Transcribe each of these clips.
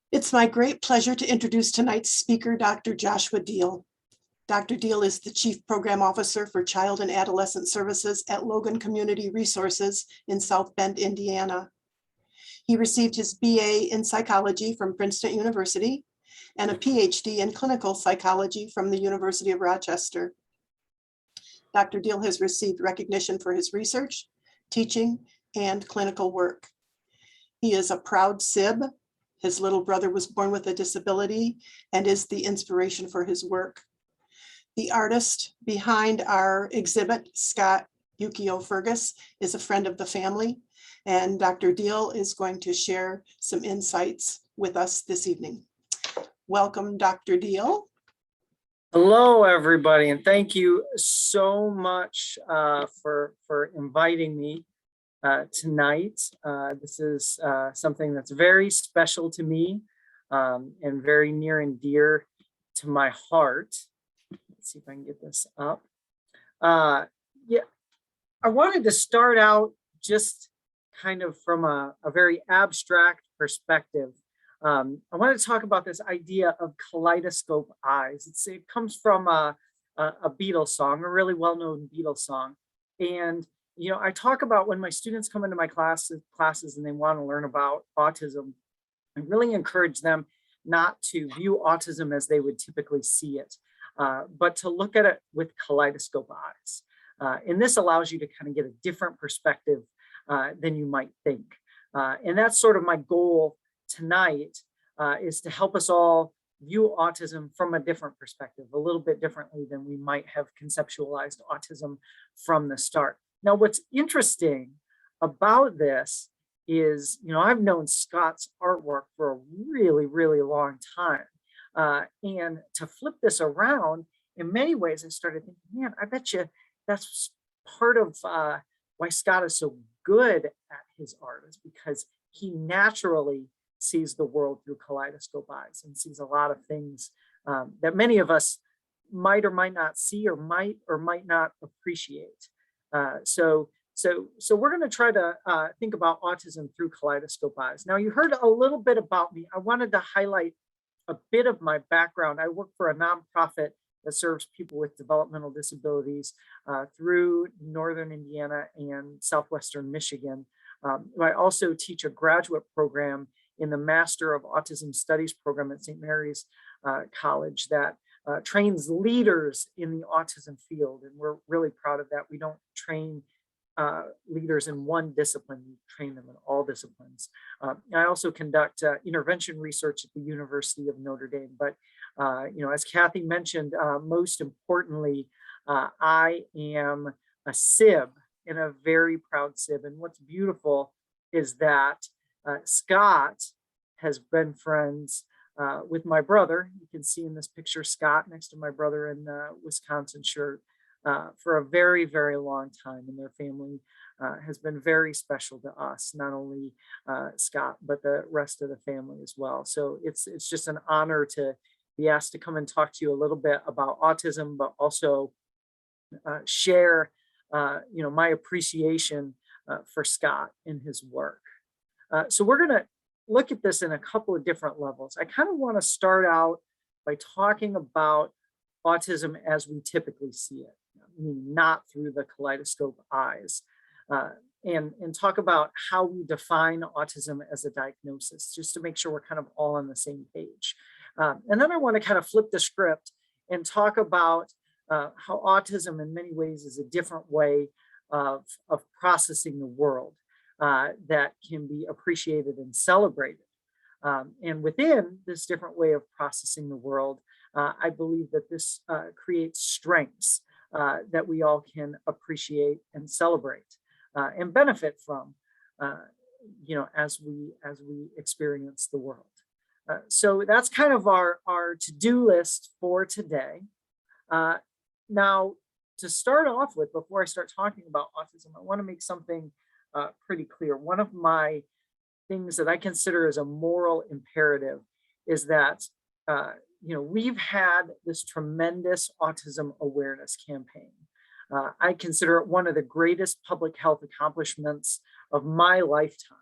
It's my great pleasure to introduce tonight's speaker, Dr. Joshua Diehl. Dr. Diehl is the Chief Program Officer for Child and Adolescent Services at Logan Community Resources in South Bend, Indiana. He received his BA in psychology from Princeton University and a PhD in clinical psychology from the University of Rochester. Dr. Diehl has received recognition for his research, teaching, and clinical work. He is a proud SIB. His little brother was born with a disability and is the inspiration for his work. The artist behind our exhibit, Scott Yukio Fergus, is a friend of the family, and Dr. Diehl is going to share some insights with us this evening. Welcome, Dr. Diehl. Hello, everybody, and thank you so much for inviting me tonight. This is something that's very special to me and very near and dear to my heart. Let's see if I can get this up. Yeah, I wanted to start out just kind of from a very abstract perspective. I wanted to talk about this idea of kaleidoscope eyes. It comes from a Beatles song, a really well-known Beatles song. And you know, I talk about when my students come into my classes and they want to learn about autism, I really encourage them not to view autism as they would typically see it, but to look at it with kaleidoscope eyes. And this allows you to kind of get a different perspective than you might think. And that's sort of my goal tonight, is to help us all view autism from a different perspective, a little bit differently than we might have conceptualized autism from the start. Now, what's interesting about this is, you know, I've known Scott's artwork for a really, really long time. And to flip this around, in many ways, I started thinking, man, I bet you that's part of why Scott is so good at his art, is because he naturally sees the world through kaleidoscope eyes and sees a lot of things that many of us might or might not see or might not appreciate. So we're going to try to think about autism through kaleidoscope eyes. Now, you heard a little bit about me. I wanted to highlight a bit of my background. I work for a nonprofit that serves people with developmental disabilities through Northern Indiana and Southwestern Michigan. I also teach a graduate program in the Master of Autism Studies program at St. Mary's College that trains leaders in the autism field. And we're really proud of that. We don't train leaders in one discipline, we train them in all disciplines. I also conduct intervention research at the University of Notre Dame. But, you know, as Kathy mentioned, most importantly, I am a SIB and a very proud SIB. And what's beautiful is that Scott has been friends with my brother. You can see in this picture, Scott next to my brother in the Wisconsin shirt for a very, very long time. And their family has been very special to us, not only Scott, but the rest of the family as well. So it's just an honor to be asked to come and talk to you a little bit about autism, but also share you know, my appreciation for Scott and his work. So we're going to look at this in a couple of different levels. I kind of want to start out by talking about autism as we typically see it, not through the kaleidoscope eyes, and talk about how we define autism as a diagnosis, just to make sure we're kind of all on the same page. And then I want to kind of flip the script and talk about how autism in many ways is a different way of processing the world. That can be appreciated and celebrated. And within this different way of processing the world, I believe that this creates strengths that we all can appreciate and celebrate and benefit from, you know, as we experience the world. So that's kind of our to-do list for today. Now, to start off with, before I start talking about autism, I want to make something pretty clear. One of my things that I consider as a moral imperative is that, you know, we've had this tremendous autism awareness campaign. I consider it one of the greatest public health accomplishments of my lifetime.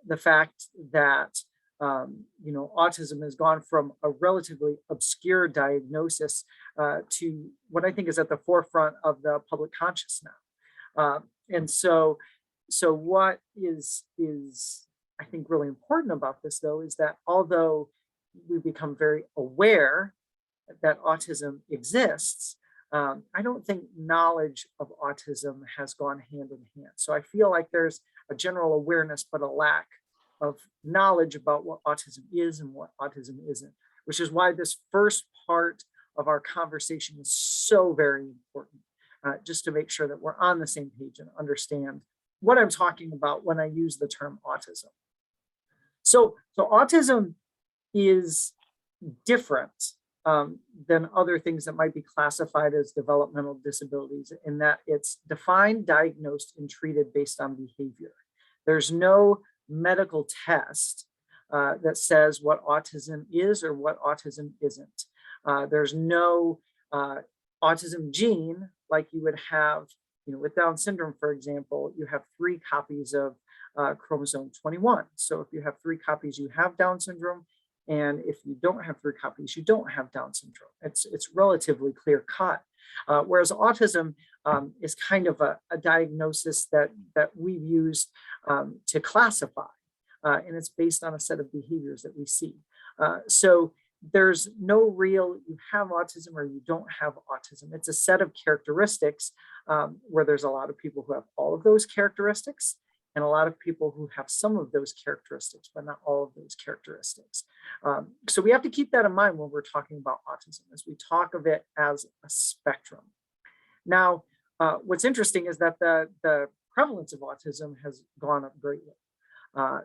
The fact that autism has gone from a relatively obscure diagnosis to what I think is at the forefront of the public conscious now. And so what is I think really important about this, though, is that although we become very aware that autism exists, I don't think knowledge of autism has gone hand in hand. So I feel like there's a general awareness, but a lack of knowledge about what autism is and what autism isn't, which is why this first part of our conversation is so very important, just to make sure that we're on the same page and understand what I'm talking about when I use the term autism. So autism is different than other things that might be classified as developmental disabilities in that it's defined, diagnosed, and treated based on behavior. There's no medical test that says what autism is or what autism isn't. There's no autism gene like you would have, with Down syndrome, for example. You have 3 copies of chromosome 21. So if you have 3 copies, you have Down syndrome. And if you don't have 3 copies, you don't have Down syndrome. It's relatively clear cut. Whereas autism is kind of a diagnosis that we've used to classify. And it's based on a set of behaviors that we see. So there's no real, you have autism or you don't have autism. It's a set of characteristics where there's a lot of people who have all of those characteristics, and a lot of people who have some of those characteristics, but not all of those characteristics. So we have to keep that in mind when we're talking about autism, as we talk of it as a spectrum. Now, what's interesting is that the prevalence of autism has gone up greatly.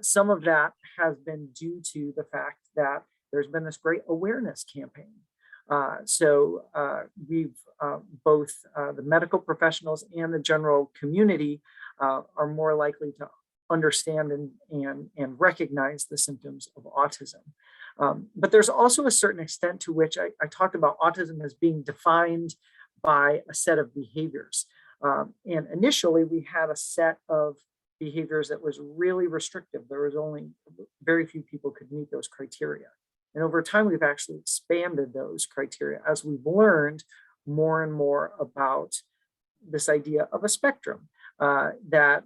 Some of that has been due to the fact that there's been this great awareness campaign. So we've both the medical professionals and the general community are more likely to understand and recognize the symptoms of autism. But there's also a certain extent to which I talked about autism as being defined by a set of behaviors. And initially we had a set of behaviors that was really restrictive. There was only very few people could meet those criteria. And over time, we've actually expanded those criteria as we've learned more and more about this idea of a spectrum, that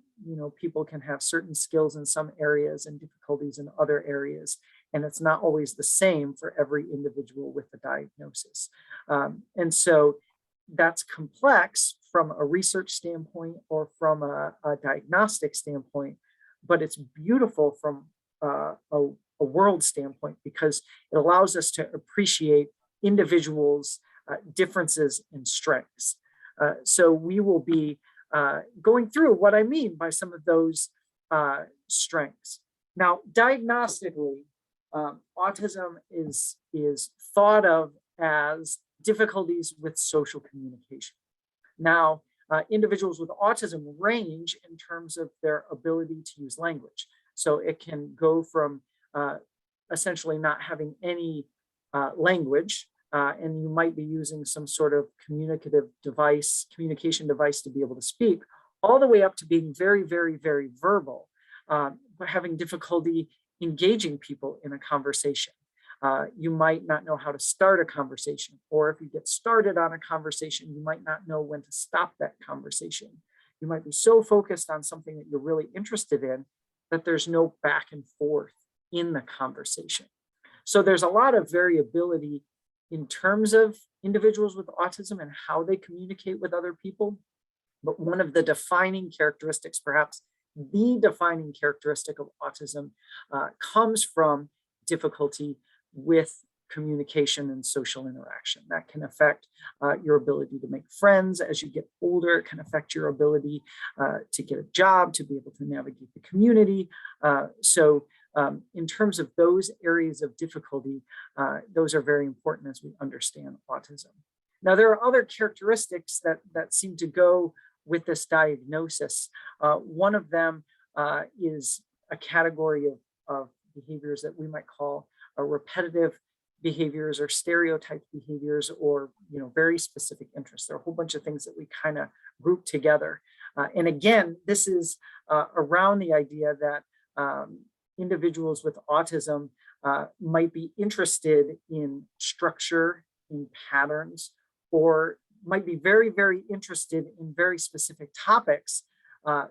people can have certain skills in some areas and difficulties in other areas. And it's not always the same for every individual with the diagnosis. And so that's complex from a research standpoint or from a diagnostic standpoint, but it's beautiful from a world standpoint because it allows us to appreciate individuals' differences and strengths. So we will be going through what I mean by some of those strengths. Now, diagnostically, autism is thought of as difficulties with social communication. Now, individuals with autism range in terms of their ability to use language. So it can go from essentially not having any language, and you might be using some sort of communication device to be able to speak, all the way up to being very, very, very verbal, but having difficulty engaging people in a conversation. You might not know how to start a conversation, or if you get started on a conversation, you might not know when to stop that conversation. You might be so focused on something that you're really interested in that there's no back and forth in the conversation. So there's a lot of variability in terms of individuals with autism and how they communicate with other people. But one of the defining characteristics, perhaps the defining characteristic of autism, comes from difficulty with communication and social interaction. That can affect your ability to make friends as you get older. It can affect your ability to get a job, to be able to navigate the community. So in terms of those areas of difficulty, those are very important as we understand autism. Now, there are other characteristics that seem to go with this diagnosis. One of them is a category of behaviors that we might call repetitive behaviors or stereotype behaviors, or very specific interests. There are a whole bunch of things that we kind of group together. And again, this is around the idea that individuals with autism might be interested in structure, in patterns, or might be very, very interested in very specific topics,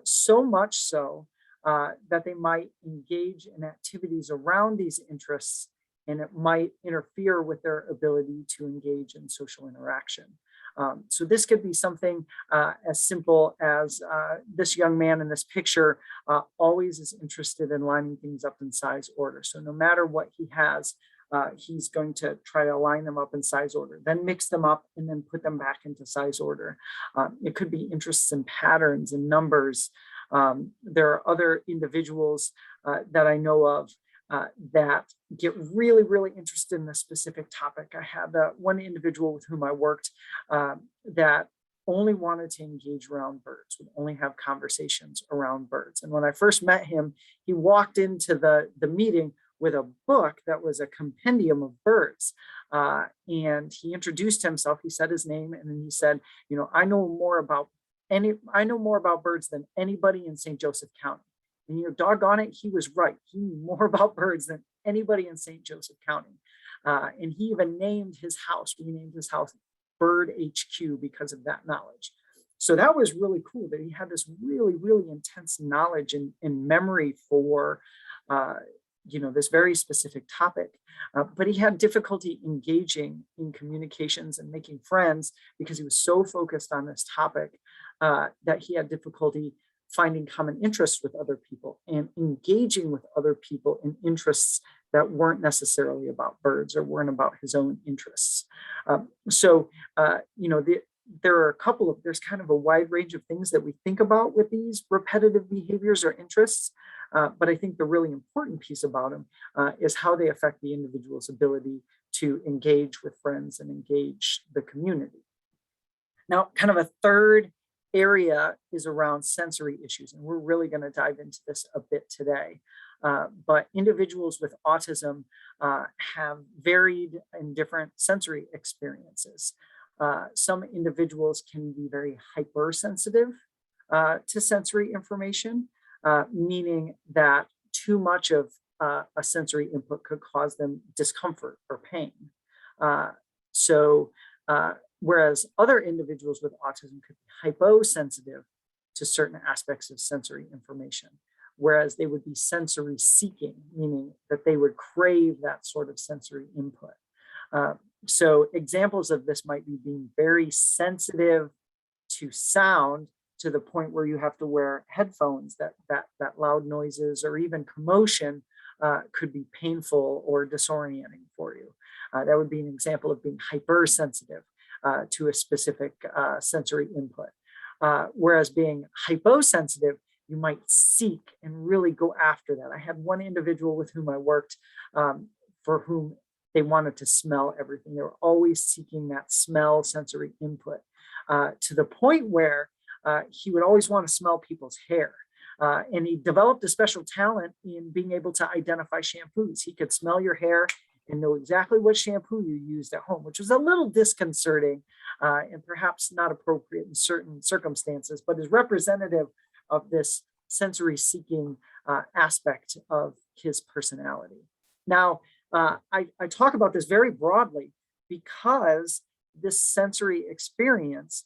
so much so that they might engage in activities around these interests, and it might interfere with their ability to engage in social interaction. So this could be something as simple as this young man in this picture always is interested in lining things up in size order. So no matter what he has, he's going to try to line them up in size order, then mix them up and then put them back into size order. It could be interests in patterns and numbers. There are other individuals that I know of that get really, really interested in a specific topic. I had one individual with whom I worked that only wanted to engage around birds, would only have conversations around birds. And when I first met him, he walked into the meeting with a book that was a compendium of birds. And he introduced himself, he said his name, and then he said, you know, I know more about birds than anybody in St. Joseph County. And you know, doggone it, he was right. He knew more about birds than anybody in St. Joseph County. And he even named his house, renamed his house Bird HQ because of that knowledge. So that was really cool that he had this really, really intense knowledge and memory for, you know, this very specific topic. But he had difficulty engaging in communications and making friends because he was so focused on this topic that he had difficulty finding common interests with other people and engaging with other people in interests that weren't necessarily about birds or weren't about his own interests. You know, there are there's kind of a wide range of things that we think about with these repetitive behaviors or interests. But I think the really important piece about them is how they affect the individual's ability to engage with friends and engage the community. Now, kind of a third area is around sensory issues, and we're really going to dive into this a bit today. But individuals with autism have varied and different sensory experiences. Some individuals can be very hypersensitive to sensory information, meaning that too much of a sensory input could cause them discomfort or pain. Whereas other individuals with autism could be hyposensitive to certain aspects of sensory information, whereas they would be sensory seeking, meaning that they would crave that sort of sensory input. So examples of this might be being very sensitive to sound to the point where you have to wear headphones, that loud noises or even commotion could be painful or disorienting for you. That would be an example of being hypersensitive to a specific sensory input. Whereas being hyposensitive, you might seek and really go after that. I had one individual with whom I worked for whom they wanted to smell everything. They were always seeking that smell sensory input to the point where he would always want to smell people's hair. And he developed a special talent in being able to identify shampoos. He could smell your hair and know exactly what shampoo you used at home, which was a little disconcerting and perhaps not appropriate in certain circumstances, but is representative of this sensory seeking aspect of his personality. Now, I talk about this very broadly because this sensory experience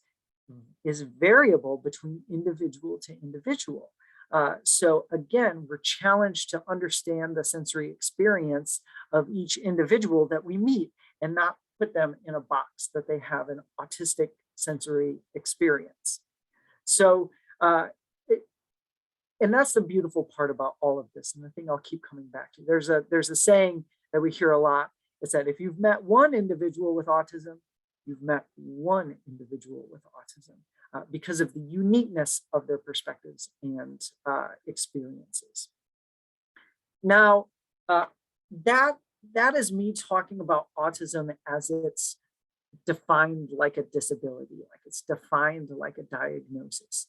is variable between individual to individual. So again, we're challenged to understand the sensory experience of each individual that we meet and not put them in a box that they have an autistic sensory experience. So, and that's the beautiful part about all of this. And the thing I'll keep coming back to, there's a saying that we hear a lot. It's that if you've met one individual with autism, you've met one individual with autism. Because of the uniqueness of their perspectives and experiences. Now, that is me talking about autism as it's defined like a disability, like it's defined like a diagnosis.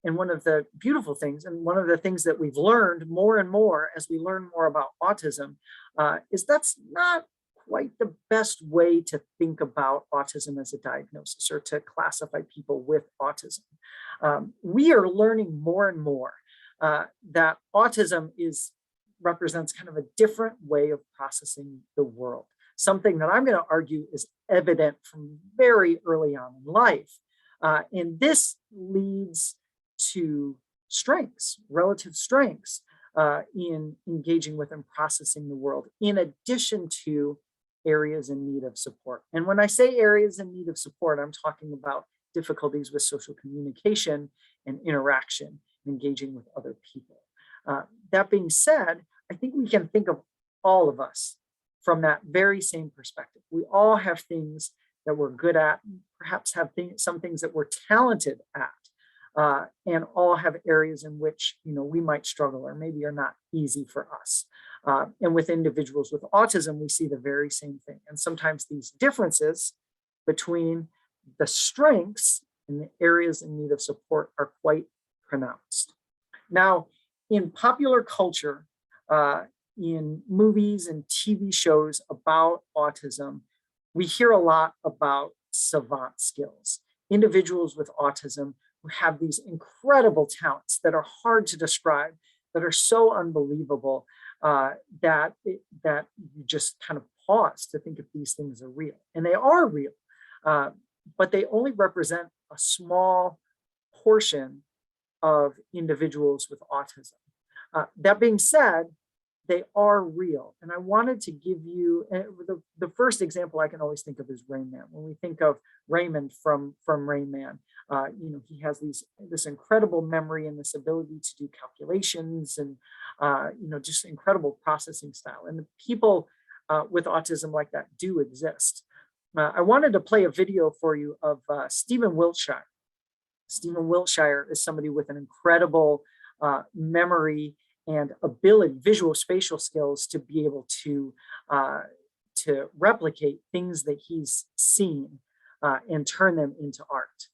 And one of the beautiful things, and one of the things that we've learned more and more as we learn more about autism, is that's not quite the best way to think about autism as a diagnosis or to classify people with autism. We are learning more and more that autism is represents kind of a different way of processing the world, something that I'm going to argue is evident from very early on in life. And this leads to strengths, relative strengths in engaging with and processing the world, in addition to areas in need of support. And when I say areas in need of support, I'm talking about difficulties with social communication and interaction, engaging with other people. That being said, I think we can think of all of us from that very same perspective. We all have things that we're good at, perhaps have some things that we're talented at, and all have areas in which we might struggle or maybe are not easy for us. And with individuals with autism, we see the very same thing. And sometimes these differences between the strengths and the areas in need of support are quite pronounced. Now, in popular culture, in movies and TV shows about autism, we hear a lot about savant skills, individuals with autism who have these incredible talents that are hard to describe, that are so unbelievable that you just kind of pause to think if these things are real. And they are real, but they only represent a small portion of individuals with autism. That being said, they are real. And I wanted to give you the first example I can always think of is Rain Man. When we think of Raymond from Rain Man, he has this incredible memory and this ability to do calculations and just incredible processing style. And the people with autism like that do exist. I wanted to play a video for you of Stephen Wiltshire. Stephen Wiltshire is somebody with an incredible memory and ability, visual spatial skills, to be able to replicate things that he's seen and turn them into art.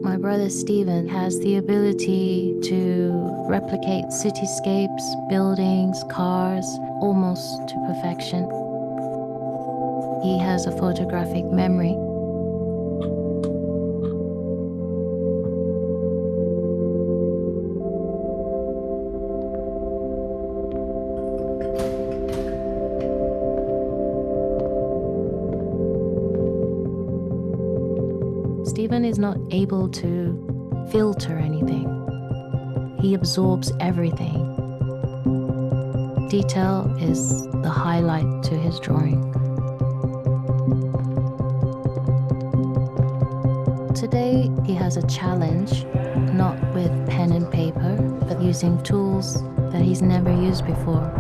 My brother Stephen has the ability to replicate cityscapes, buildings, cars, almost to perfection. He has a photographic memory. Stephen is not able to filter anything. He absorbs everything. Detail is the highlight to his drawing. Today, he has a challenge, not with pen and paper, but using tools that he's never used before.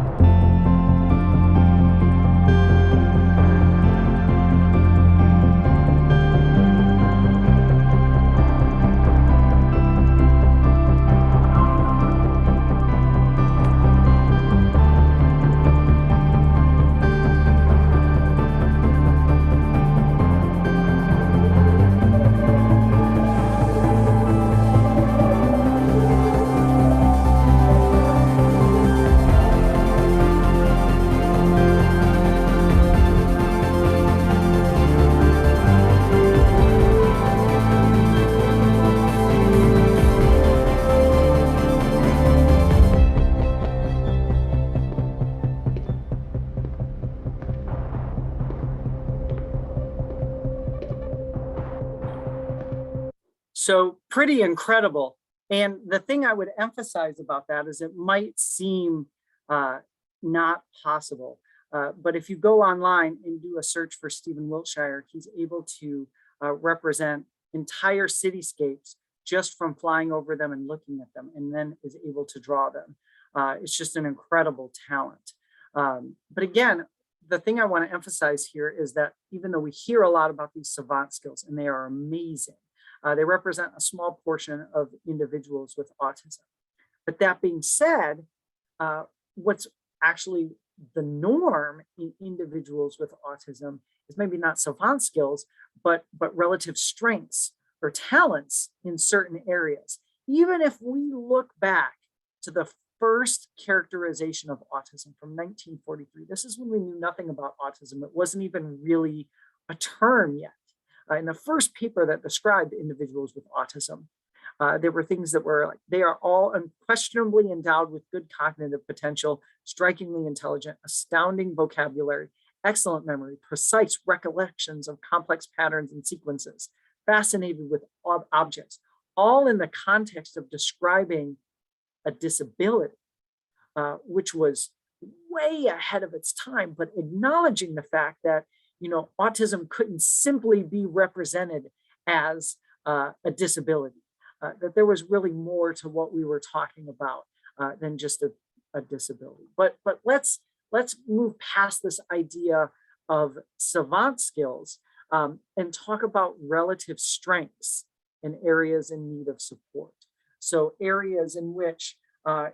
So pretty incredible. And the thing I would emphasize about that is it might seem not possible. But if you go online and do a search for Stephen Wiltshire, he's able to represent entire cityscapes just from flying over them and looking at them, and then is able to draw them. It's just an incredible talent. But again, the thing I want to emphasize here is that even though we hear a lot about these savant skills, and they are amazing, they represent a small portion of individuals with autism. But that being said, what's actually the norm in individuals with autism is maybe not savant skills, but relative strengths or talents in certain areas. Even if we look back to the first characterization of autism from 1943, this is when we knew nothing about autism. It wasn't even really a term yet. In the first paper that described individuals with autism, there were things that were like, they are all unquestionably endowed with good cognitive potential, strikingly intelligent, astounding vocabulary, excellent memory, precise recollections of complex patterns and sequences, fascinated with objects, all in the context of describing a disability, which was way ahead of its time, but acknowledging the fact that, autism couldn't simply be represented as a disability, that there was really more to what we were talking about than just a disability. But let's move past this idea of savant skills and talk about relative strengths in areas in need of support. So areas in which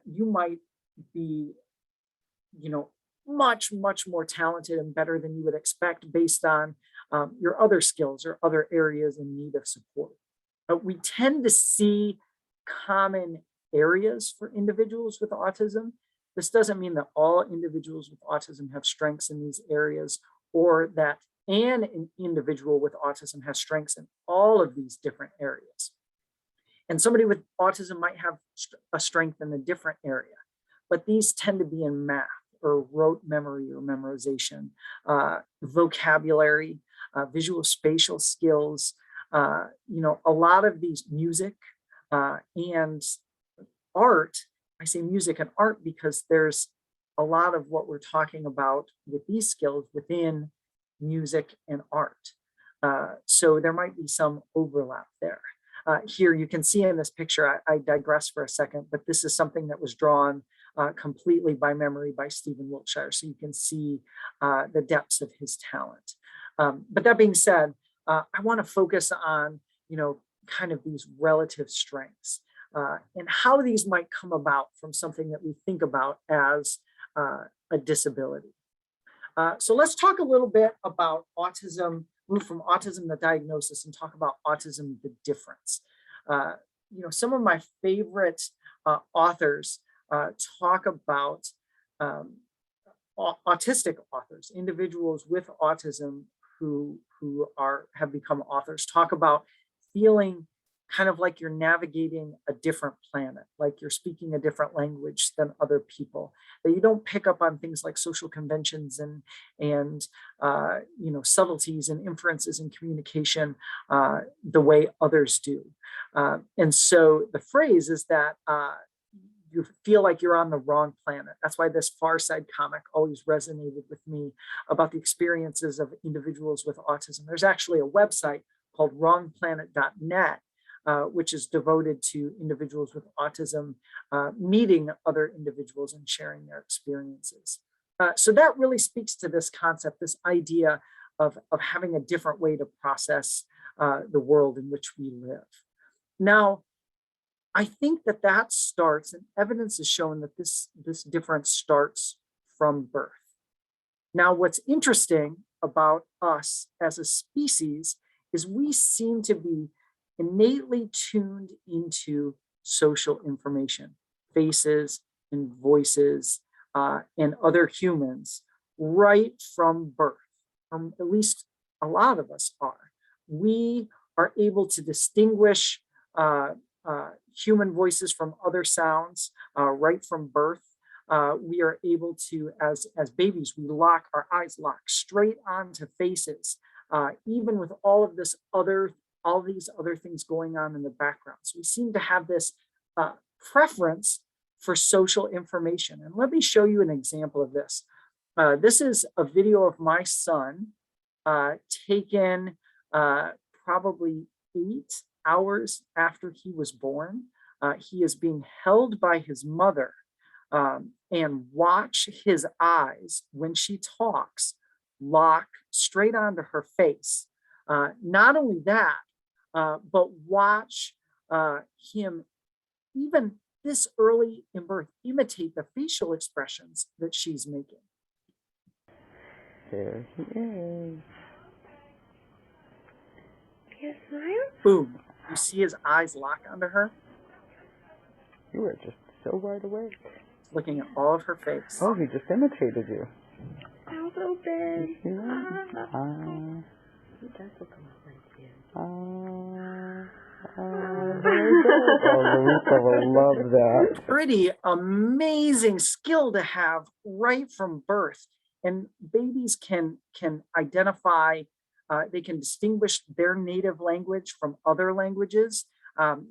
you might be, much more talented and better than you would expect based on your other skills or other areas in need of support. But we tend to see common areas for individuals with autism. This doesn't mean that all individuals with autism have strengths in these areas, or that an individual with autism has strengths in all of these different areas. And somebody with autism might have a strength in a different area, but these tend to be in math or rote memory or memorization, vocabulary, visual spatial skills, a lot of these music and art. I say music and art because there's a lot of what we're talking about with these skills within music and art. So there might be some overlap there. Here you can see in this picture, I digress for a second, but this is something that was drawn completely by memory by Stephen Wiltshire. So you can see the depths of his talent. But that being said, I want to focus on, kind of these relative strengths and how these might come about from something that we think about as a disability. So let's talk a little bit about autism, move from Autism the Diagnosis and talk about Autism the Difference. Some of my favorite authors talk about autistic authors, individuals with autism who have become authors, talk about feeling kind of like you're navigating a different planet, like you're speaking a different language than other people, that you don't pick up on things like social conventions and subtleties and inferences in communication the way others do. And so the phrase is that you feel like you're on the wrong planet. That's why this Far Side comic always resonated with me about the experiences of individuals with autism. There's actually a website called wrongplanet.net, which is devoted to individuals with autism meeting other individuals and sharing their experiences. So that really speaks to this concept, this idea of having a different way to process the world in which we live. Now, I think that starts, and evidence has shown that this difference starts from birth. Now, what's interesting about us as a species is we seem to be innately tuned into social information, faces and voices and other humans right from birth, at least a lot of us are. We are able to distinguish human voices from other sounds right from birth. We are able to, as babies, our eyes lock straight onto faces, even with all these other things going on in the background. So we seem to have this preference for social information. And let me show you an example of this. This is a video of my son taken probably 8 hours after he was born. He is being held by his mother, and watch his eyes when she talks lock straight onto her face. Not only that, but watch him, even this early in birth, imitate the facial expressions that she's making. There he is. Yes, smile. Boom. You see his eyes lock onto her? You were just so wide awake. Looking at all of her face. Oh, he just imitated you. Mouth open. Yeah. He does look a lot like you. There we go. Oh, Louisa will love that. Pretty amazing skill to have right from birth. And babies can identify, they can distinguish their native language from other languages.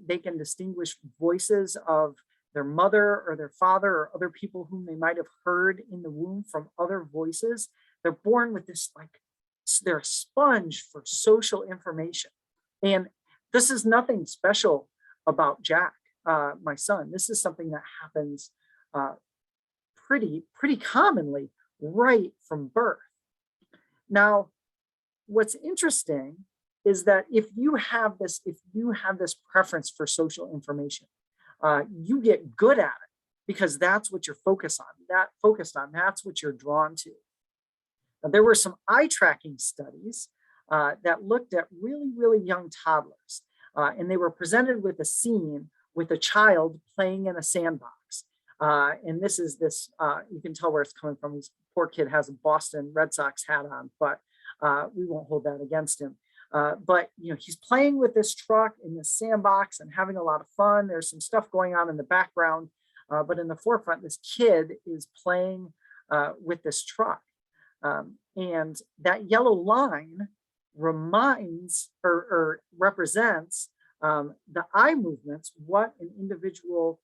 They can distinguish voices of their mother or their father or other people whom they might have heard in the womb from other voices. They're born with this, like, they're a sponge for social information. And this is nothing special about Jack, my son. This is something that happens pretty commonly right from birth. Now, what's interesting is that if you have this preference for social information, you get good at it because that's what you're focused on. That's what you're drawn to. Now, there were some eye tracking studies that looked at really young toddlers, and they were presented with a scene with a child playing in a sandbox. And this is you can tell where it's coming from. This poor kid has a Boston Red Sox hat on, but we won't hold that against him. But he's playing with this truck in the sandbox and having a lot of fun. There's some stuff going on in the background, but in the forefront, this kid is playing with this truck. And that yellow line reminds or represents the eye movements, what an individual,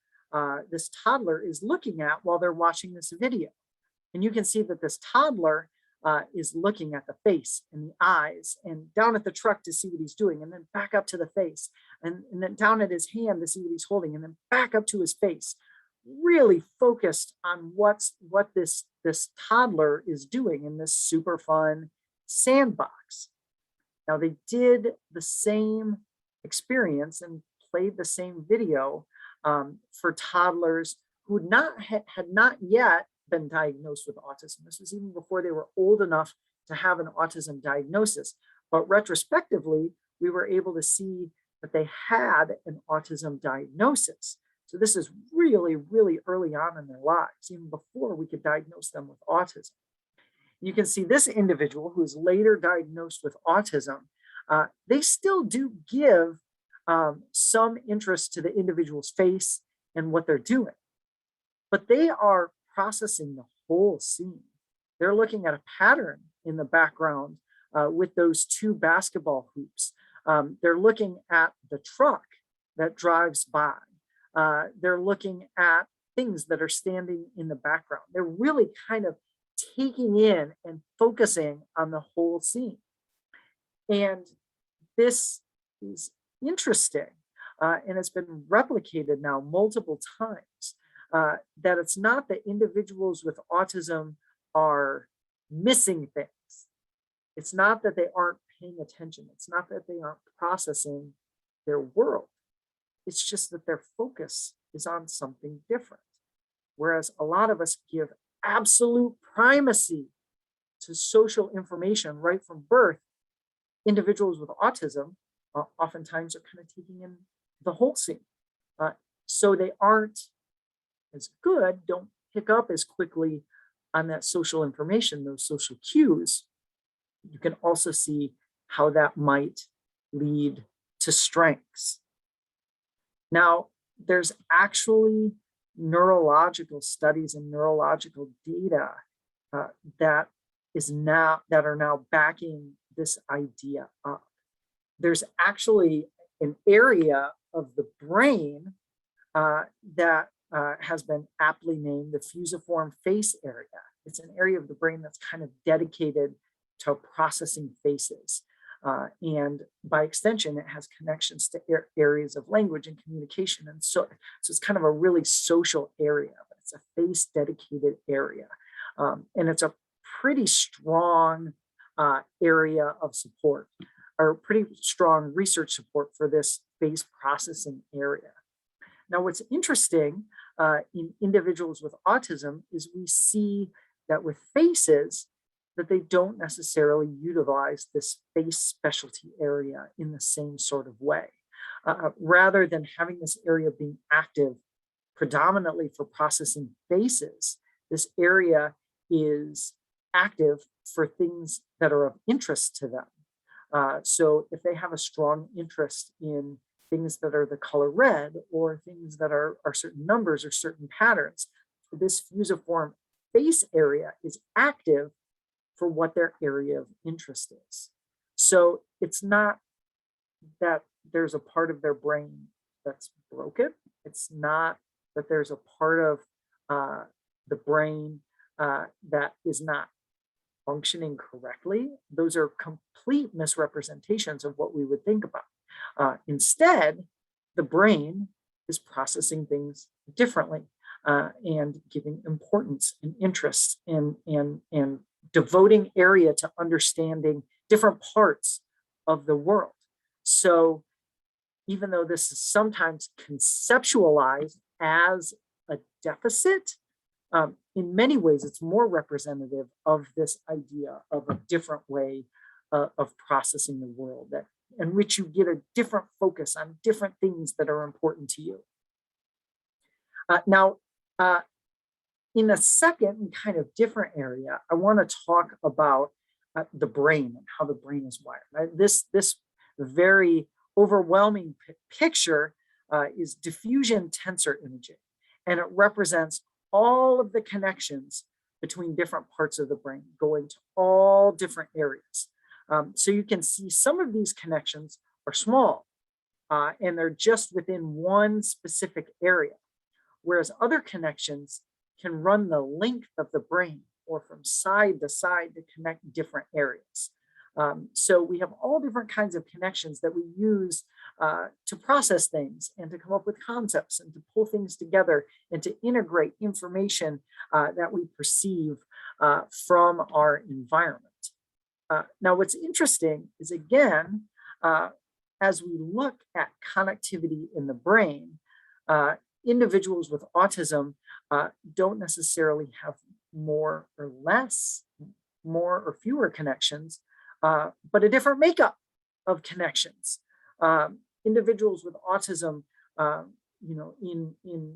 this toddler is looking at while they're watching this video. And you can see that this toddler is looking at the face and the eyes and down at the truck to see what he's doing, and then back up to the face, and then down at his hand to see what he's holding, and then back up to his face, really focused on what this toddler is doing in this super fun sandbox. Now, they did the same experience and played the same video for toddlers who had not yet been diagnosed with autism. This was even before they were old enough to have an autism diagnosis. But retrospectively, we were able to see that they had an autism diagnosis. So this is really early on in their lives, even before we could diagnose them with autism. You can see this individual who is later diagnosed with autism, they still do give some interest to the individual's face and what they're doing, but they are processing the whole scene. They're looking at a pattern in the background with those two basketball hoops. They're looking at the truck that drives by. They're looking at things that are standing in the background. They're really kind of taking in and focusing on the whole scene. And this is interesting, and it's been replicated now multiple times, that it's not that individuals with autism are missing things. It's not that they aren't paying attention. It's not that they aren't processing their world. It's just that their focus is on something different. Whereas a lot of us give absolute primacy to social information right from birth, individuals with autism oftentimes are kind of taking in the whole scene. So they aren't as good, don't pick up as quickly on that social information, those social cues. You can also see how that might lead to strengths. Now, there's actually neurological studies and neurological data that are now backing this idea up. There's actually an area of the brain that has been aptly named the fusiform face area. It's an area of the brain that's kind of dedicated to processing faces. And by extension, it has connections to areas of language and communication. And so it's kind of a really social area, but it's a face dedicated area. And it's a pretty strong area of support, or pretty strong research support for this face processing area. Now, what's interesting in individuals with autism is we see that with faces, that they don't necessarily utilize this face specialty area in the same sort of way. Rather than having this area being active predominantly for processing faces, this area is active for things that are of interest to them. So if they have a strong interest in things that are the color red or things that are certain numbers or certain patterns, this fusiform face area is active for what their area of interest is. So it's not that there's a part of their brain that's broken. It's not that there's a part of the brain that is not functioning correctly. Those are complete misrepresentations of what we would think about. Instead, the brain is processing things differently and giving importance and interest and devoting area to understanding different parts of the world. So even though this is sometimes conceptualized as a deficit, in many ways, it's more representative of this idea of a different way of processing the world, that in which you get a different focus on different things that are important to you. Now, in a second kind of different area, I want to talk about the brain and how the brain is wired. Right? This very overwhelming picture is diffusion tensor imaging, and it represents all of the connections between different parts of the brain going to all different areas. So you can see some of these connections are small and they're just within one specific area, whereas other connections can run the length of the brain or from side to side to connect different areas. So we have all different kinds of connections that we use to process things and to come up with concepts and to pull things together and to integrate information that we perceive from our environment. Now, what's interesting is, again, as we look at connectivity in the brain, individuals with autism don't necessarily have more or less, more or fewer connections, but a different makeup of connections. Individuals with autism, in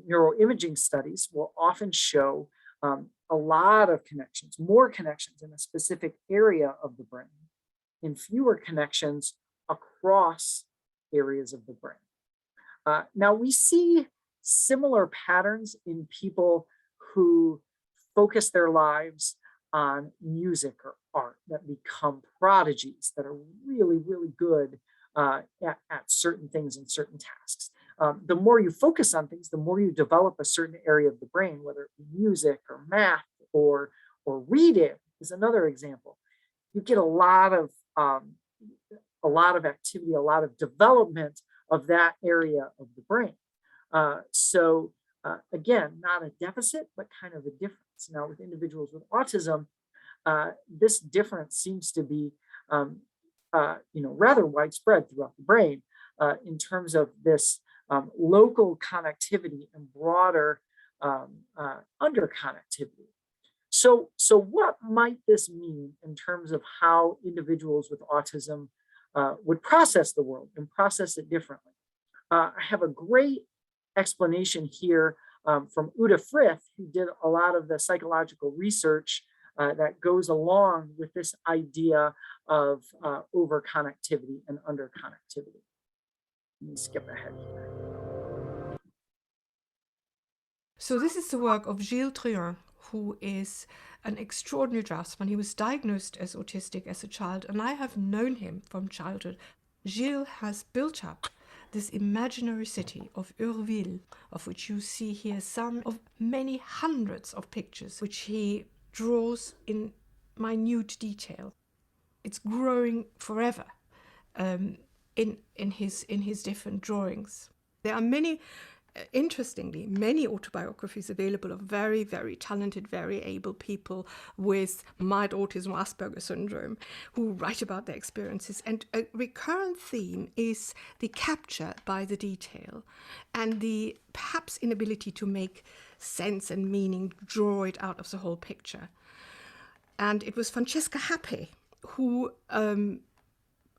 neuroimaging studies will often show a lot of connections, more connections in a specific area of the brain, and fewer connections across areas of the brain. Now we see similar patterns in people who focus their lives on music or art, that become prodigies, that are really, really good at certain things and certain tasks. The more you focus on things, the more you develop a certain area of the brain, whether it be music or math or reading is another example. You get a lot of activity, a lot of development of that area of the brain. So again, not a deficit, but kind of a difference. Now, with individuals with autism, this difference seems to be, rather widespread throughout the brain in terms of this local connectivity and broader underconnectivity. So what might this mean in terms of how individuals with autism would process the world and process it differently? I have a great explanation here from Uta Frith, who did a lot of the psychological research that goes along with this idea of overconnectivity and underconnectivity. Let me skip ahead here. So this is the work of Diehl, who is an extraordinary draftsman. He was diagnosed as autistic as a child, and I have known him from childhood. Diehl has built up this imaginary city of Urville, of which you see here some of many hundreds of pictures, which he draws in minute detail. It's growing forever in his different drawings. There are many autobiographies available of very, very talented, very able people with mild autism or Asperger syndrome who write about their experiences. And a recurrent theme is the capture by the detail and the perhaps inability to make sense and meaning, draw it out of the whole picture. And it was Francesca Happe who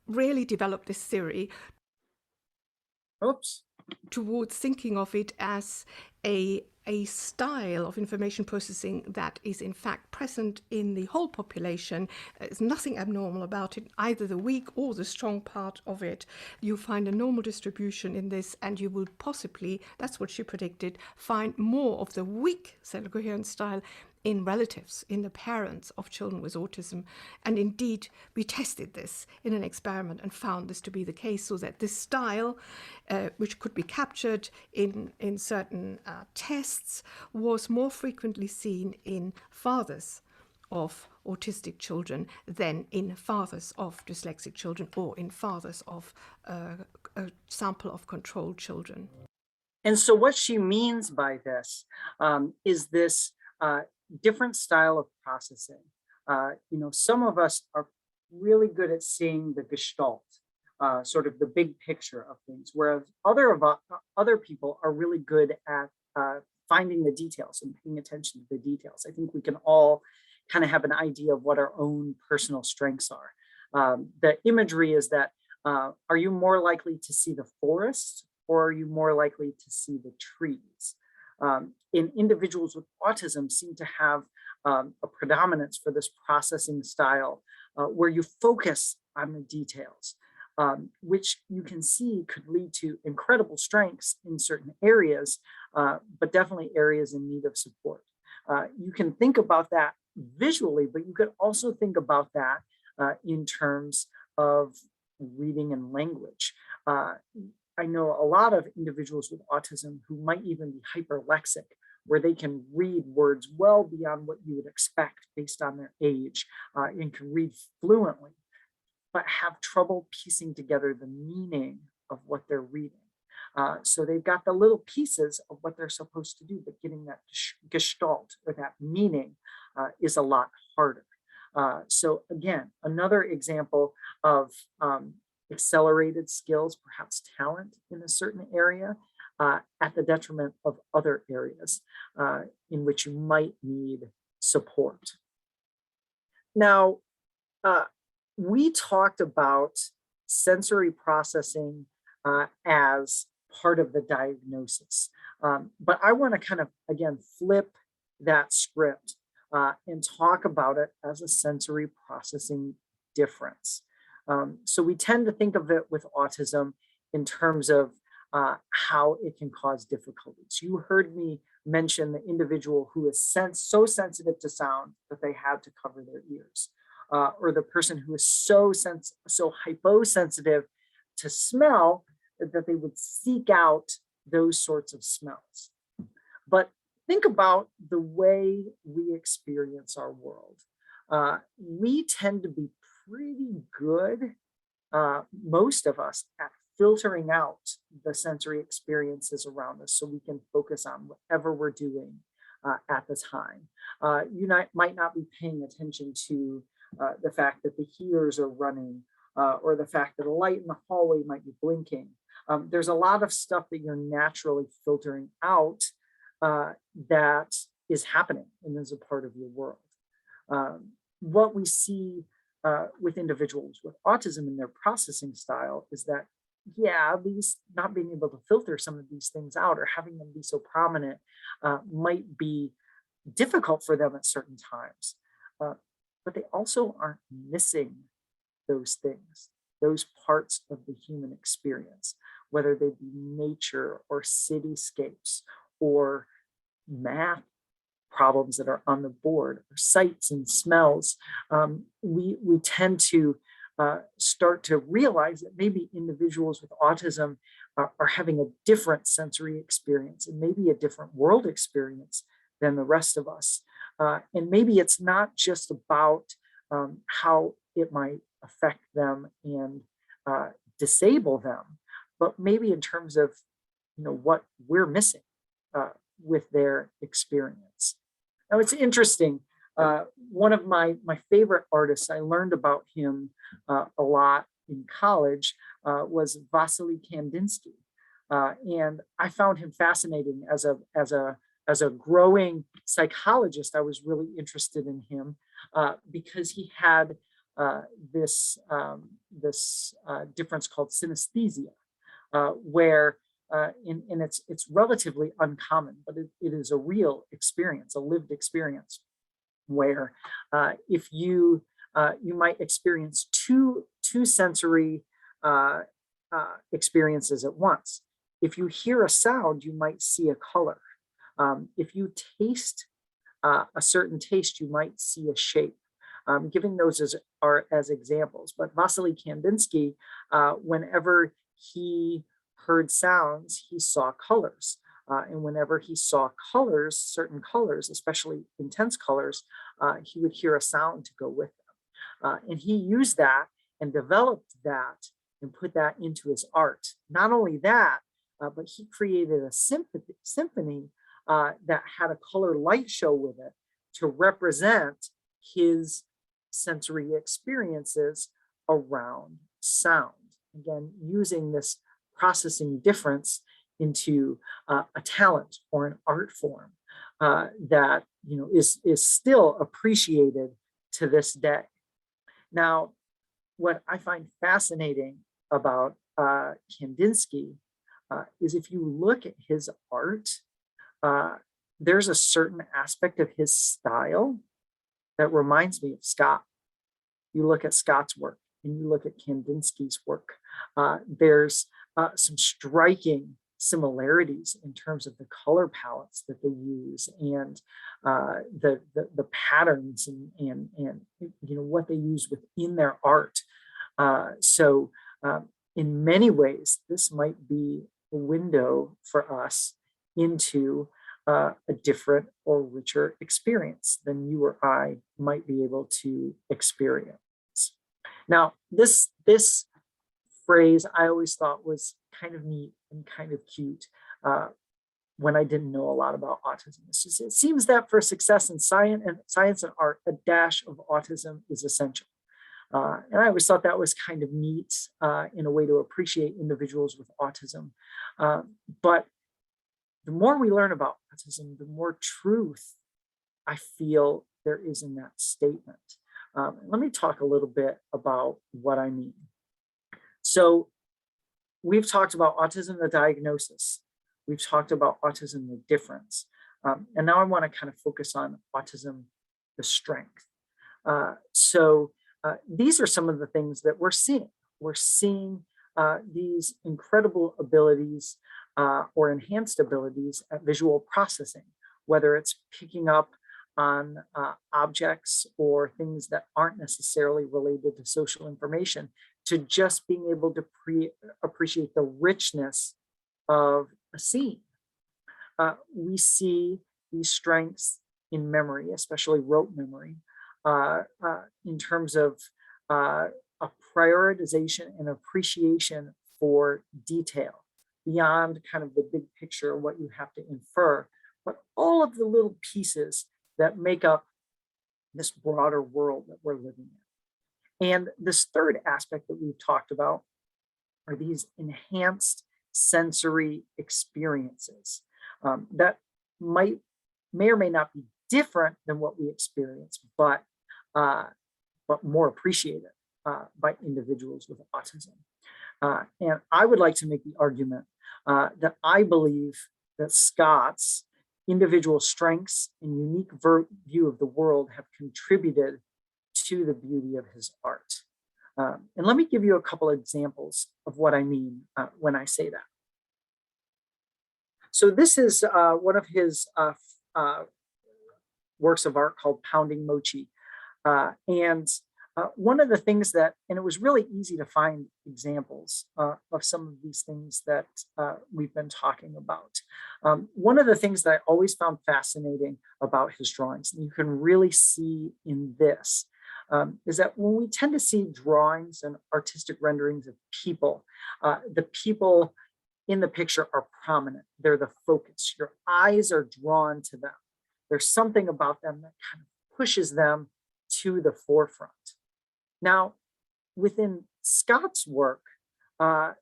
really developed this theory. Oops. Towards thinking of it as a a style of information processing that is in fact present in the whole population. There's nothing abnormal about it, either the weak or the strong part of it. You find a normal distribution in this, and you will possibly, that's what she predicted, find more of the weak cellular coherence style in relatives, in the parents of children with autism. And indeed, we tested this in an experiment and found this to be the case, so that this style, which could be captured in certain tests, was more frequently seen in fathers of autistic children than in fathers of dyslexic children, or in fathers of a sample of controlled children. And so what she means by this is this different style of processing. Some of us are really good at seeing the gestalt, sort of the big picture of things, whereas other people are really good at finding the details and paying attention to the details. I think we can all kind of have an idea of what our own personal strengths are. The imagery is that, are you more likely to see the forest, or are you more likely to see the trees? In individuals with autism seem to have a predominance for this processing style, where you focus on the details, which you can see could lead to incredible strengths in certain areas, but definitely areas in need of support. You can think about that visually, but you could also think about that in terms of reading and language. I know a lot of individuals with autism who might even be hyperlexic, where they can read words well beyond what you would expect based on their age, and can read fluently, but have trouble piecing together the meaning of what they're reading. So they've got the little pieces of what they're supposed to do, but getting that gestalt or that meaning is a lot harder. So again, another example of accelerated skills, perhaps talent in a certain area, at the detriment of other areas in which you might need support. Now, we talked about sensory processing as part of the diagnosis, but I want to kind of, again, flip that script and talk about it as a sensory processing difference. So we tend to think of it with autism in terms of how it can cause difficulties. You heard me mention the individual who is so sensitive to sound that they had to cover their ears, or the person who is so hyposensitive to smell that they would seek out those sorts of smells. But think about the way we experience our world. We tend to be pretty good, most of us, at filtering out the sensory experiences around us so we can focus on whatever we're doing at the time. You might not be paying attention to the fact that the heaters are running, or the fact that a light in the hallway might be blinking. There's a lot of stuff that you're naturally filtering out that is happening and is a part of your world. What we see with individuals with autism in their processing style is that, yeah, these not being able to filter some of these things out, or having them be so prominent, might be difficult for them at certain times. But they also aren't missing those things, those parts of the human experience, whether they be nature or cityscapes or math problems that are on the board, or sights and smells. We tend to start to realize that maybe individuals with autism are having a different sensory experience, and maybe a different world experience than the rest of us. And maybe it's not just about how it might affect them and disable them, but maybe in terms of what we're missing with their experience. Now, it's interesting. One of my favorite artists, I learned about him a lot in college, was Vasily Kandinsky. And I found him fascinating as a growing psychologist. I was really interested in him because he had this difference called synesthesia, where and it's relatively uncommon, but it is a real experience, a lived experience, where if you might experience two sensory experiences at once. If you hear a sound, you might see a color. If you taste a certain taste, you might see a shape. Giving those as examples. But Vasily Kandinsky, whenever he heard sounds, he saw colors. And whenever he saw colors, certain colors, especially intense colors, he would hear a sound to go with them. And he used that and developed that and put that into his art. Not only that, but he created a symphony that had a color light show with it to represent his sensory experiences around sound. Again, using this processing difference into a talent or an art form that is still appreciated to this day. Now, what I find fascinating about Kandinsky is if you look at his art, there's a certain aspect of his style that reminds me of Scott. You look at Scott's work and you look at Kandinsky's work. There's some striking similarities in terms of the color palettes that they use and the patterns and what they use within their art. So in many ways, this might be a window for us into a different or richer experience than you or I might be able to experience. Now, this phrase I always thought was kind of neat and kind of cute when I didn't know a lot about autism. It seems that for success in science and art, a dash of autism is essential. And I always thought that was kind of neat in a way to appreciate individuals with autism. But the more we learn about autism, the more truth I feel there is in that statement. Let me talk a little bit about what I mean. So we've talked about Autism the Diagnosis. We've talked about Autism the Difference. And now I want to kind of focus on Autism the Strength. These are some of the things that we're seeing. We're seeing these incredible abilities or enhanced abilities at visual processing, whether it's picking up on objects or things that aren't necessarily related to social information, to just being able to appreciate the richness of a scene. We see these strengths in memory, especially rote memory, in terms of a prioritization and appreciation for detail beyond kind of the big picture, what you have to infer, but all of the little pieces that make up this broader world that we're living in. And this third aspect that we've talked about are these enhanced sensory experiences that may or may not be different than what we experience, but more appreciated by individuals with autism. And I would like to make the argument that I believe that Scott's individual strengths and unique view of the world have contributed to the beauty of his art. And let me give you a couple of examples of what I mean when I say that. So this is one of his works of art called Pounding Mochi. One of the things that, and it was really easy to find examples of some of these things that we've been talking about. One of the things that I always found fascinating about his drawings, and you can really see in this, is that when we tend to see drawings and artistic renderings of people, the people in the picture are prominent. They're the focus. Your eyes are drawn to them. There's something about them that kind of pushes them to the forefront. Now, within Scott's work, the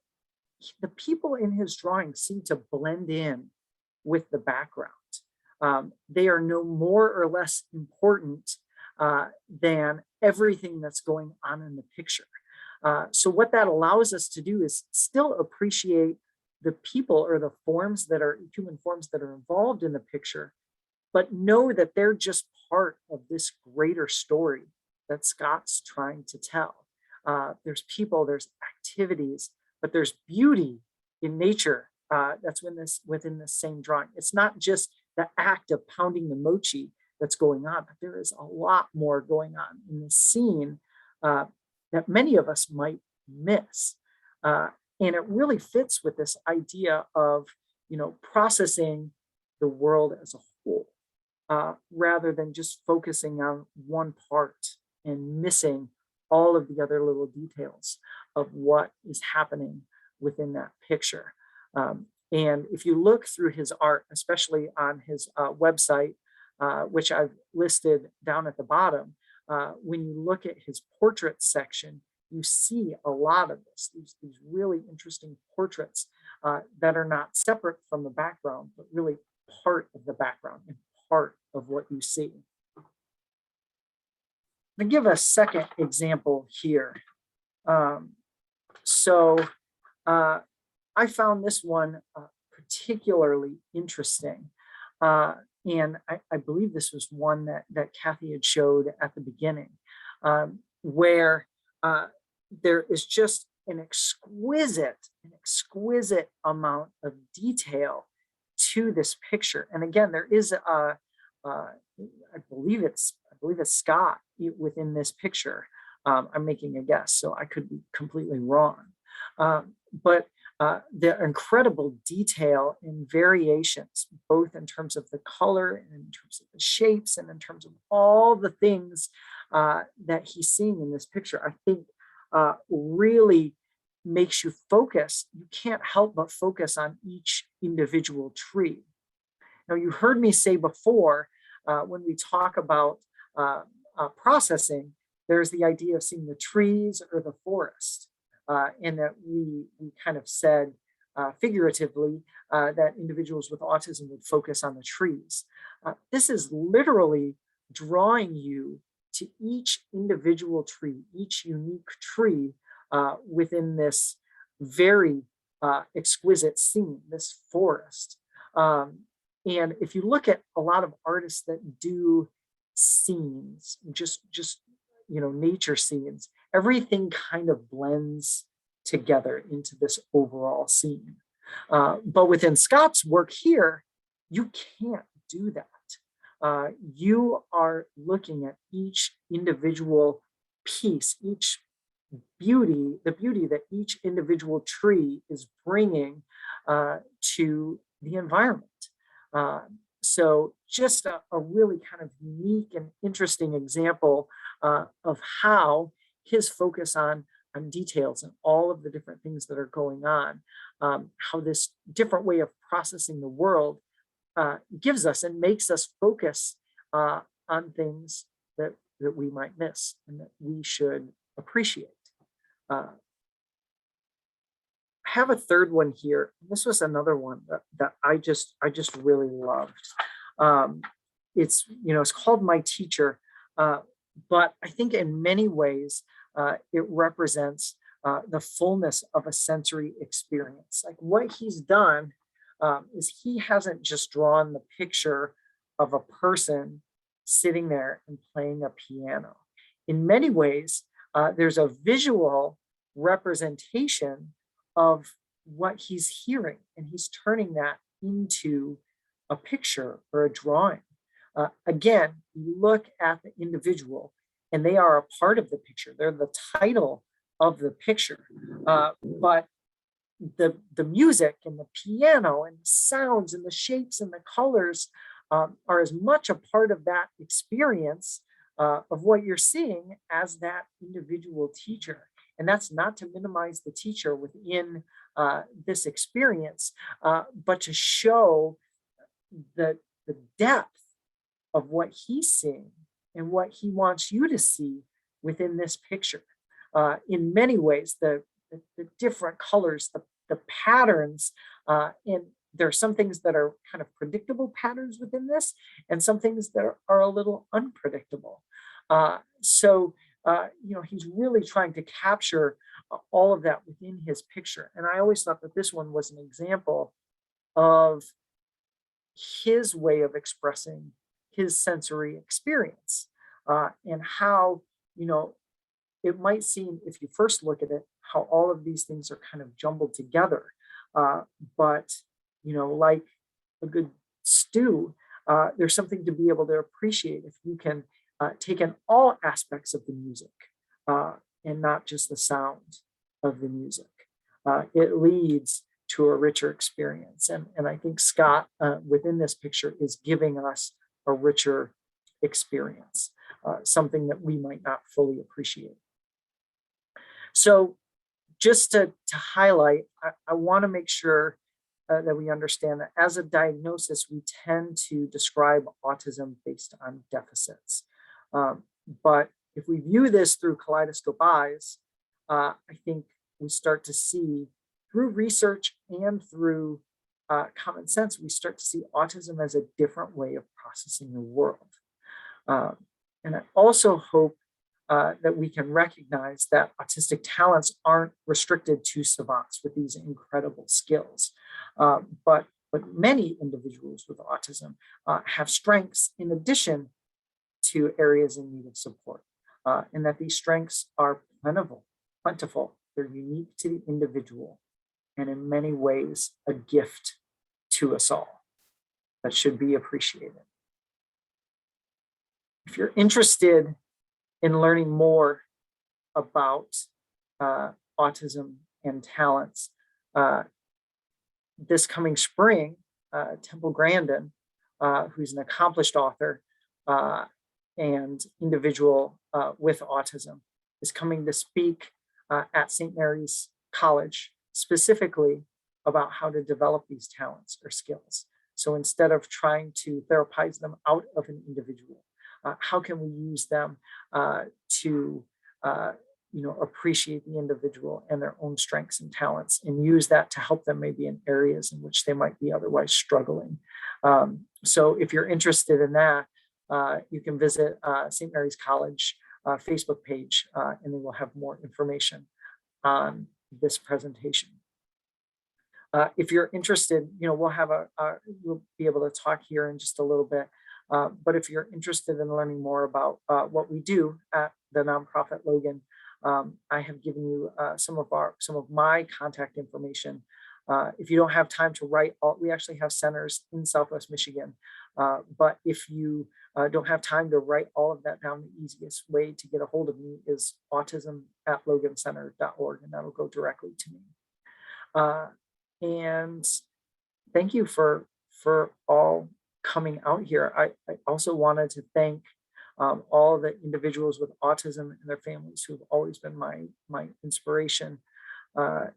people in his drawings seem to blend in with the background. They are no more or less important than everything that's going on in the picture. So what that allows us to do is still appreciate the people or the forms that are human forms that are involved in the picture, but know that they're just part of this greater story that Scott's trying to tell. There's people, there's activities, but there's beauty in nature that's within this same drawing. It's not just the act of pounding the mochi that's going on, but there is a lot more going on in this scene that many of us might miss. And it really fits with this idea of, processing the world as a whole, rather than just focusing on one part and missing all of the other little details of what is happening within that picture. And if you look through his art, especially on his website, which I've listed down at the bottom, when you look at his portrait section, you see a lot of this, these really interesting portraits that are not separate from the background, but really part of the background and part of what you see. To give a second example here. I found this one particularly interesting. And I believe this was one that Kathy had showed at the beginning, where there is just an exquisite amount of detail to this picture. And again, there is I believe it's Scott within this picture. I'm making a guess, so I could be completely wrong. But the incredible detail and variations, both in terms of the color and in terms of the shapes and in terms of all the things that he's seeing in this picture, I think really makes you focus. You can't help but focus on each individual tree. Now, you heard me say before, when we talk about processing, there's the idea of seeing the trees or the forest. And that we kind of said figuratively that individuals with autism would focus on the trees. This is literally drawing you to each individual tree, each unique tree within this very exquisite scene, this forest. And if you look at a lot of artists that do scenes, just nature scenes, everything kind of blends together into this overall scene. But within Scott's work here, you can't do that. You are looking at each individual piece, each beauty, the beauty that each individual tree is bringing to the environment. So just a really kind of unique and interesting example of how his focus on details and all of the different things that are going on, how this different way of processing the world gives us and makes us focus on things that we might miss and that we should appreciate. I have a third one here. This was another one that I just really loved. It's called My Teacher, but I think in many ways it represents the fullness of a sensory experience. Like what he's done is he hasn't just drawn the picture of a person sitting there and playing a piano. In many ways, there's a visual representation of what he's hearing, and he's turning that into a picture or a drawing. Again, you look at the individual and they are a part of the picture. They're the title of the picture. But the music and the piano and the sounds and the shapes and the colors are as much a part of that experience of what you're seeing as that individual teacher. And that's not to minimize the teacher within this experience, but to show the depth of what he's seeing and what he wants you to see within this picture. In many ways, the different colors, the patterns, and there are some things that are kind of predictable patterns within this, and some things that are a little unpredictable. So he's really trying to capture all of that within his picture. And I always thought that this one was an example of his way of expressing his sensory experience, and how, it might seem, if you first look at it, how all of these things are kind of jumbled together. But, like a good stew, there's something to be able to appreciate if you can take in all aspects of the music, and not just the sound of the music. It leads to a richer experience. And I think Scott, within this picture, is giving us a richer experience, something that we might not fully appreciate. So just to highlight, I want to make sure that we understand that as a diagnosis, we tend to describe autism based on deficits. But if we view this through kaleidoscope eyes, I think we start to see, through research and through common sense, we start to see autism as a different way of processing the world. And I also hope that we can recognize that autistic talents aren't restricted to savants with these incredible skills, but many individuals with autism have strengths in addition to areas in need of support, and that these strengths are plentiful. They're unique to the individual, and in many ways a gift to us all that should be appreciated. If you're interested in learning more about autism and talents, this coming spring, Temple Grandin, who's an accomplished author and individual with autism, is coming to speak at St. Mary's College, specifically about how to develop these talents or skills. So instead of trying to therapize them out of an individual, how can we use them to appreciate the individual and their own strengths and talents, and use that to help them maybe in areas in which they might be otherwise struggling. So if you're interested in that, you can visit St. Mary's College Facebook page, and then we'll have more information on this presentation. If you're interested, we'll be able to talk here in just a little bit. But if you're interested in learning more about what we do at the nonprofit Logan, I have given you some of my contact information. If you don't have time to write, we actually have centers in Southwest Michigan. But if you don't have time to write all of that down, the easiest way to get a hold of me is autism@logancenter.org, and that'll go directly to me. And thank you for all coming out here. I also wanted to thank all the individuals with autism and their families who've always been my inspiration. I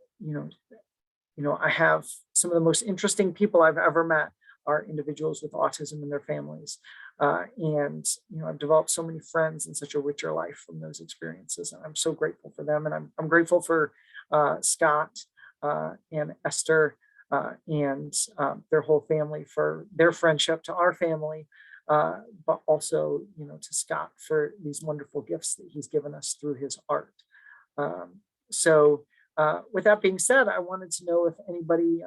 have some of the most interesting people I've ever met are individuals with autism and their families. And I've developed so many friends and such a richer life from those experiences. And I'm so grateful for them. And I'm grateful for Scott and Esther and their whole family for their friendship to our family, but also, to Scott for these wonderful gifts that he's given us through his art. So with that being said, I wanted to know if anybody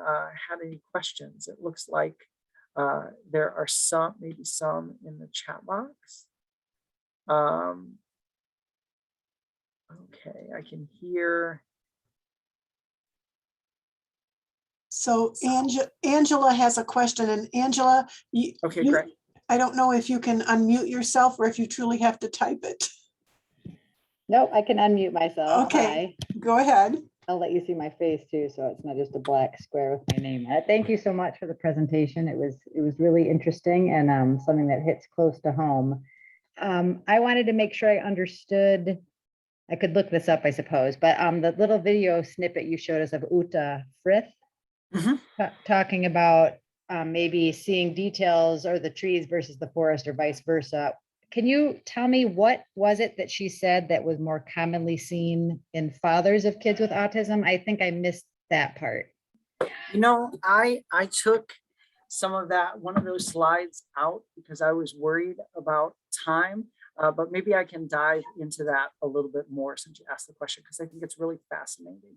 had any questions. It looks like there are maybe some in the chat box. Okay, I can hear. So Angela has a question, and Angela, Okay, great. I don't know if you can unmute yourself or if you truly have to type it. Nope, I can unmute myself. Okay, Hi. go ahead. I'll let you see my face too, so it's not just a black square with my name on it. Thank you so much for the presentation. It was really interesting and something that hits close to home. I wanted to make sure I understood. I could look this up, I suppose, but the little video snippet you showed us of Uta Frith, talking about maybe seeing details or the trees versus the forest or vice versa. Can you tell me what was it that she said that was more commonly seen in fathers of kids with autism? I think I missed that part. I took some of that, one of those slides out because I was worried about time. but maybe I can dive into that a little bit more since you asked the question, because I think it's really fascinating.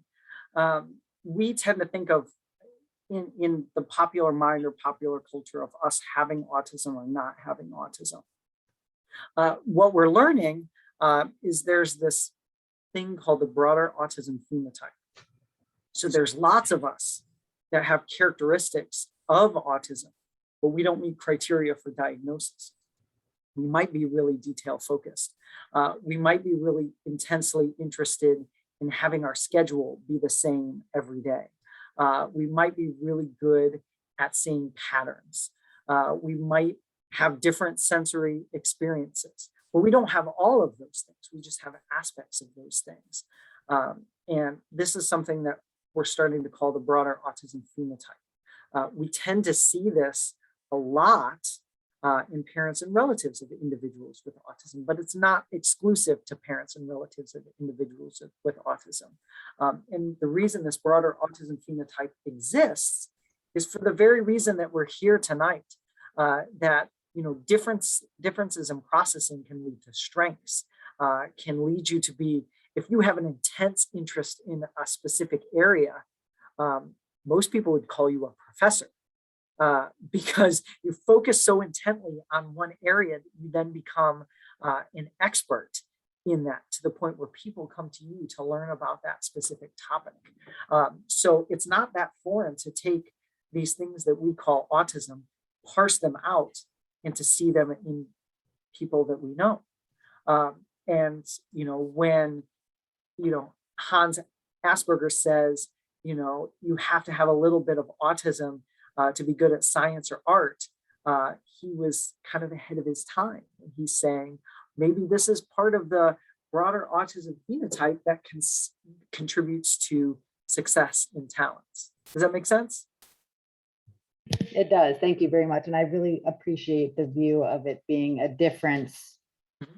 We tend to think of in the popular mind or popular culture of us having autism or not having autism. What we're learning is there's this thing called the broader autism phenotype. So there's lots of us that have characteristics of autism, but we don't meet criteria for diagnosis. We might be really detail focused. We might be really intensely interested in having our schedule be the same every day. We might be really good at seeing patterns. We might have different sensory experiences, but we don't have all of those things. We just have aspects of those things. And this is something that we're starting to call the broader autism phenotype. We tend to see this a lot in parents and relatives of individuals with autism, but it's not exclusive to parents and relatives of individuals with autism. And the reason this broader autism phenotype exists is for the very reason that we're here tonight, that differences in processing can lead to strengths, can lead you to be, if you have an intense interest in a specific area, most people would call you a professor. Because you focus so intently on one area that you then become an expert in that, to the point where people come to you to learn about that specific topic. So it's not that foreign to take these things that we call autism, parse them out, and to see them in people that we know. And when Hans Asperger says, you have to have a little bit of autism to be good at science or art, he was kind of ahead of his time. And he's saying, maybe this is part of the broader autism phenotype that contributes to success in talents. Does that make sense? It does. Thank you very much. And I really appreciate the view of it being a difference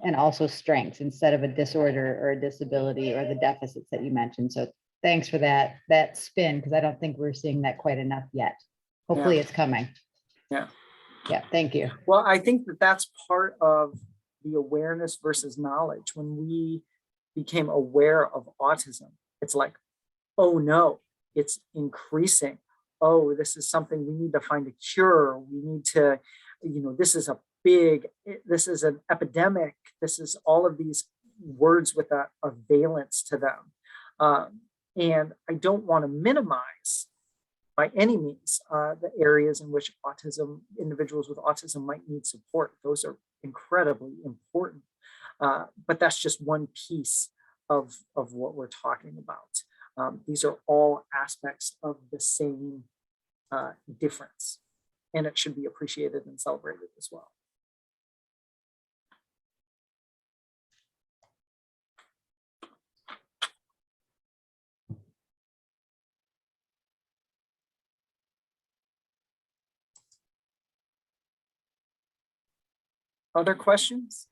and also strengths instead of a disorder or a disability or the deficits that you mentioned. So thanks for that spin, because I don't think we're seeing that quite enough yet. Hopefully it's coming. Yeah. Yeah. Thank you. Well, I think that that's part of the awareness versus knowledge. When we became aware of autism, it's like, oh no, it's increasing. Oh, this is something we need to find a cure. We need to, this is an epidemic. This is all of these words with a valence to them. And I don't want to minimize by any means the areas in which individuals with autism might need support. Those are incredibly important. But that's just one piece of what we're talking about. These are all aspects of the same difference, and it should be appreciated and celebrated as well. Other questions?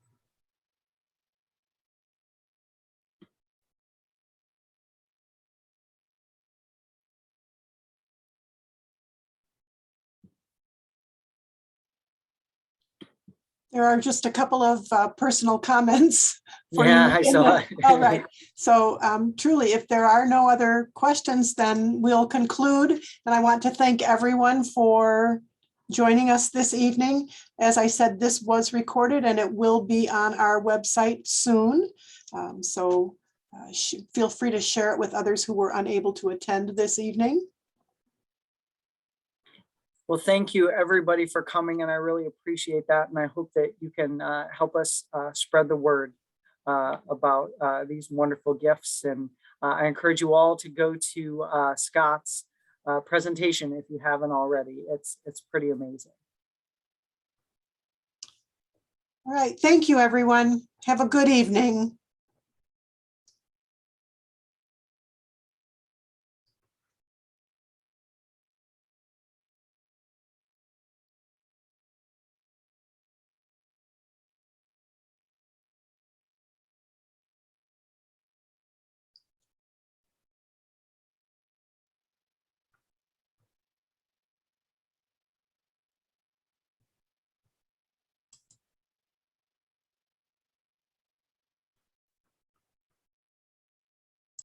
There are just a couple of personal comments for you. Yeah, I saw it. All right. So truly, if there are no other questions, then we'll conclude. And I want to thank everyone for joining us this evening. As I said, this was recorded and it will be on our website soon. So feel free to share it with others who were unable to attend this evening. Well, thank you everybody for coming, and I really appreciate that. And I hope that you can help us spread the word about these wonderful gifts. And I encourage you all to go to Scott's presentation if you haven't already. It's pretty amazing. All right. Thank you, everyone. Have a good evening.